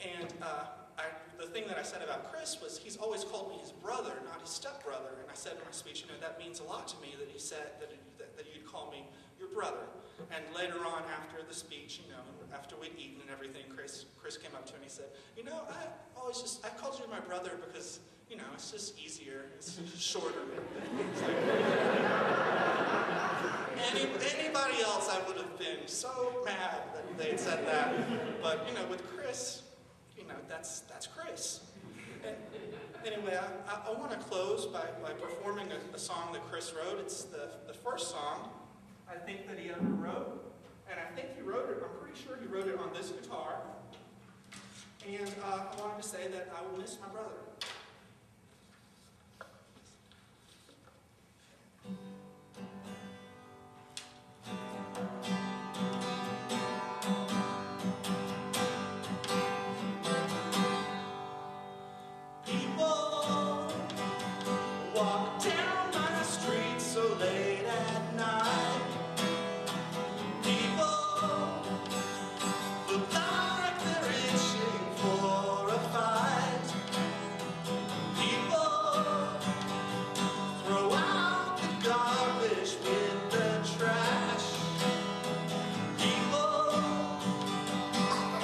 And the thing that I said about Kris was he's always called me his brother, not his stepbrother. And I said in my speech, that means a lot to me that he said that you'd call me your brother. And later on after the speech, after we'd eaten and everything, Kris came up to me and he said, I called you my brother because, it's just easier, it's just shorter. It's like, anybody else I would have been so mad that they'd said that. But, with Kris, that's Kris. And anyway, I want to close by performing a song that Kris wrote. It's the first song I think that he ever wrote. And I think he wrote it, I'm pretty sure he wrote it on this guitar. And I wanted to say that I will miss my brother. Walk down my street so late at night. People look like they're itching for a fight. People throw out the garbage with the trash. People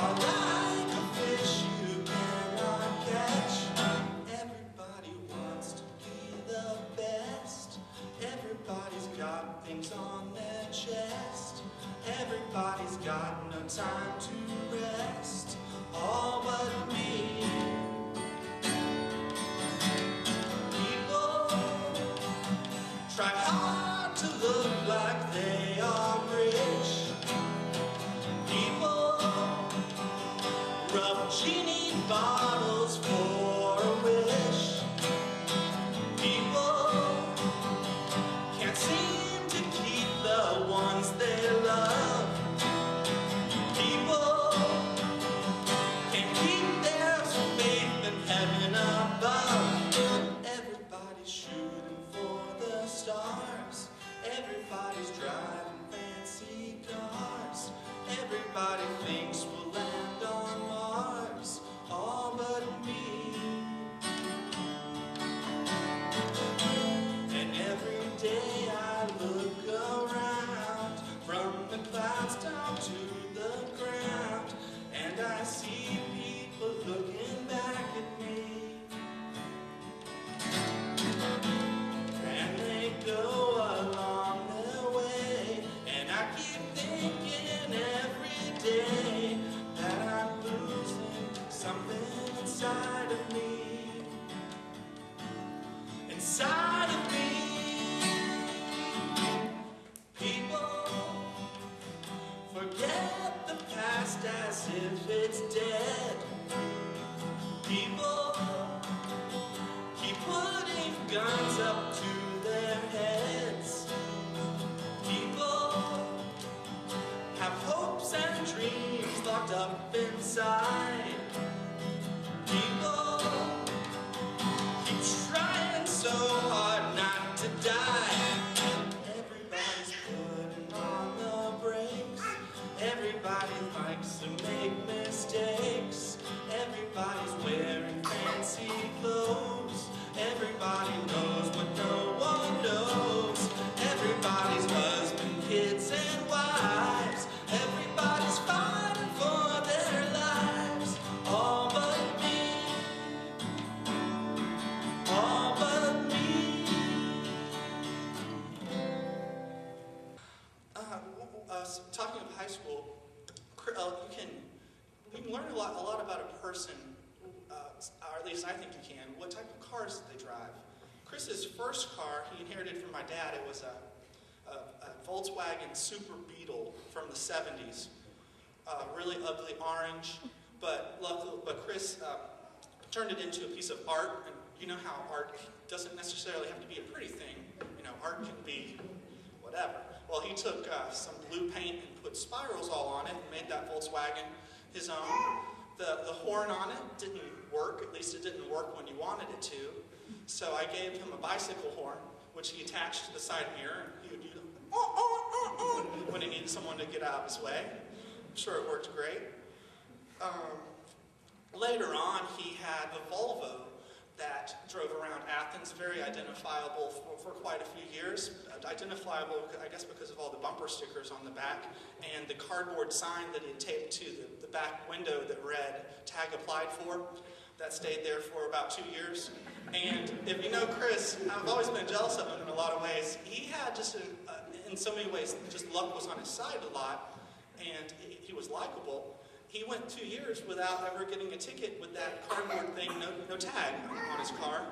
are like a fish you cannot catch. Everybody wants to the best. Everybody's got things on their chest. Everybody's got no time to rest. All but me. People try hard to look like they are rich. People rub genie bottles for a wish. People can't seem to keep the ones they love. People can't keep their faith in heaven above. Everybody's shooting for the stars. Everybody's driving fancy cars. Everybody thinks we'll land on Mars. All but me. Every day I look around, from the clouds down to the ground, and I see people looking back at me. And they go along their way, and I keep thinking every day that I'm losing something inside of me. Inside of me. Forget the past as if it's dead. People keep putting guns up to their heads. People have hopes and dreams locked up inside. People keep trying so hard not to die. Everybody's putting on the brakes. Everybody likes to make mistakes. Everybody's wearing fancy clothes. Everybody knows what no one knows. Everybody's husband, kids, and wives. Everybody's fighting for their lives. All but me. All but me. Talking of high school, you can learn a lot about a person, or at least I think you can, what type of cars they drive. Chris's first car he inherited from my dad. It was a Volkswagen Super Beetle from the 70s, really ugly orange, but Kris turned it into a piece of art. And you know how art doesn't necessarily have to be a pretty thing. Art can be whatever. Well, he took some blue paint and put spirals all on it and made that Volkswagen his own. The horn on it didn't work, at least it didn't work when you wanted it to. So I gave him a bicycle horn, which he attached to the side mirror, and he would do the when he needed someone to get out of his way. I'm sure it worked great. Later on, he had a Volvo that drove around Athens, very identifiable for quite a few years. Identifiable, I guess, because of all the bumper stickers on the back and the cardboard sign that he had taped to the back window that read, "Tag applied for." That stayed there for about 2 years. And if you know Kris, I've always been jealous of him in a lot of ways. He had just, in so many ways, just luck was on his side a lot, and he was likable. He went 2 years without ever getting a ticket with that cardboard thing, no tag on his car.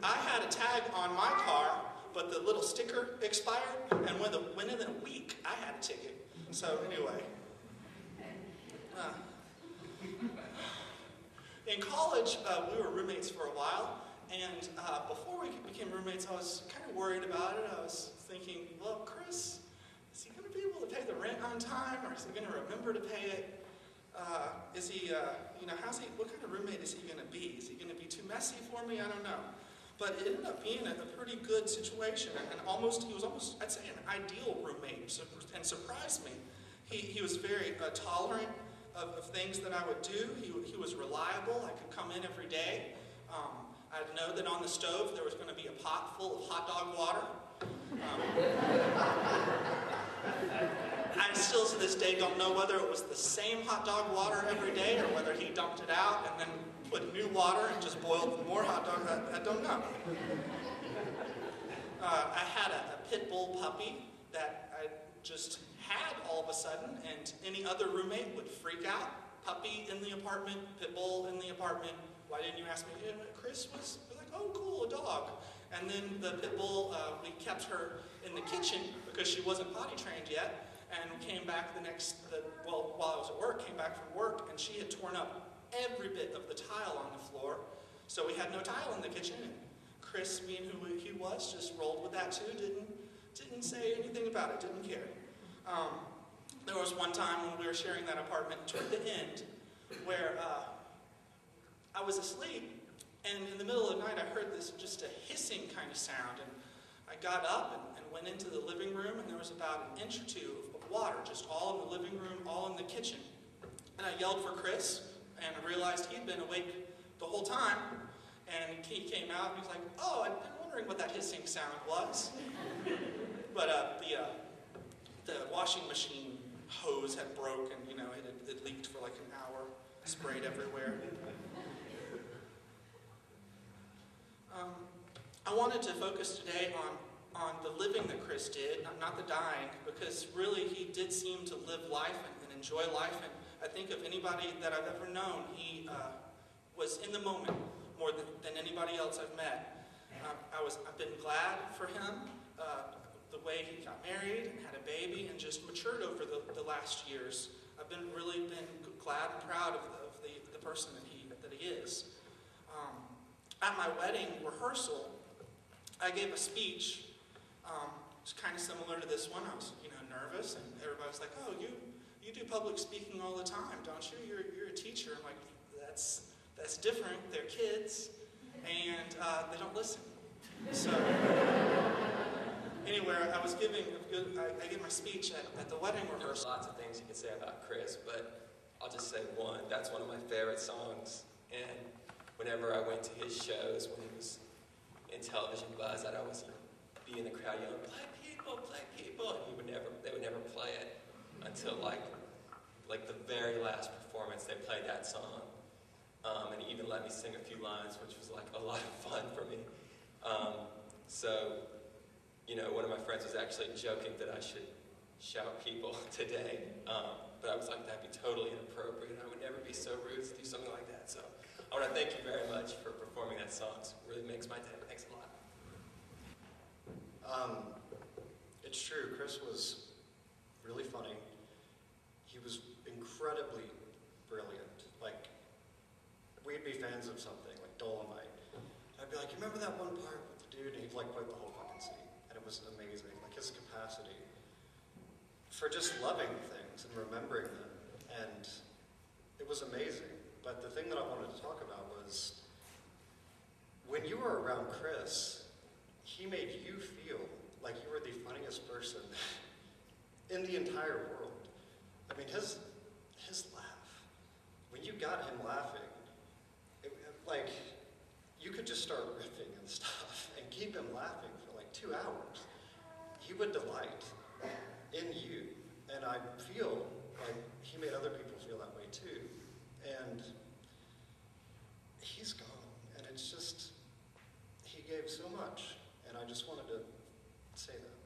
I had a tag on my car, but the little sticker expired, and within a week, I had a ticket. So anyway. In college, we were roommates for a while, and before we became roommates, I was kind of worried about it. I was thinking, well, Kris, is he going to be able to pay the rent on time, or is he going to remember to pay it? Is he, what kind of roommate is he going to be? Is he going to be too messy for me? I don't know. But it ended up being a pretty good situation, and he was almost, I'd say, an ideal roommate, and surprised me. He was very tolerant of things that I would do. He was reliable. I could come in every day. I'd know that on the stove there was going to be a pot full of hot dog water. I still to this day don't know whether it was the same hot dog water every day or whether he dumped it out and then put new water and just boiled more hot dog. I don't know. I had a pit bull puppy that I just had all of a sudden, and any other roommate would freak out. Puppy in the apartment, pit bull in the apartment. Why didn't you ask me? Kris was like, oh, cool, a dog. And then the pit bull, we kept her in the kitchen because she wasn't potty trained yet, and came back while I was at work, came back from work, and she had torn up every bit of the tile on the floor. So we had no tile in the kitchen, and Kris, being who he was, just rolled with that too, didn't say anything about it, didn't care. There was one time when we were sharing that apartment toward the end where I was asleep, and in the middle of the night I heard this just a hissing kind of sound, and I got up and went into the living room, and there was about an inch or two of water just all in the living room, all in the kitchen. And I yelled for Kris, and I realized he'd been awake the whole time, and he came out and he was like, oh, I've been wondering what that hissing sound was. But the washing machine hose had broken, it leaked for like an hour, sprayed everywhere. I wanted to focus today on the living that Kris did, not the dying, because really he did seem to live life and enjoy life, and I think of anybody that I've ever known, he was in the moment more than anybody else I've met. I've been glad for him, the way he got married and had a baby and just matured over the last years. I've really been glad and proud of the person that he is. At my wedding rehearsal, I gave a speech. It's kind of similar to this one. I was, nervous, and everybody was like, "Oh, you do public speaking all the time, don't you? You're a teacher." I'm like, "That's different. They're kids, and they don't listen." So anyway, I gave my speech at the wedding rehearsal. There's lots of things you can say about Kris, but I'll just say one. That's one of my favorite songs, and whenever I went to his shows when he was in television buzz, I'd always be in the crowd yelling, "Black people," and they would never play it until like the very last performance they played that song. And he even let me sing a few lines, which was like a lot of fun for me. So, one of my friends was actually joking that I should shout people today, but I was like, that'd be totally inappropriate. I would never be so rude to do something like that. So I want to thank you very much for performing that song. It really makes my day. Thanks a lot. It's true. Kris was really funny. He was incredibly brilliant. Like, we'd be fans of something, like Dolomite. I'd be like, you remember that one part with the dude? And he'd like quote the whole fucking scene. And it was amazing. Like, his capacity for just loving things and remembering them. And it was amazing. But the thing that I wanted to talk about was, when you were around Kris, he made you feel like you were the funniest person in the entire world. I mean, his laugh, when you got him laughing, like, you could just start riffing and stuff and keep him laughing for like 2 hours. He would delight in you, and I feel like he made other people feel that way too. And he's gone, and it's just, he gave so much, and I just wanted to say that.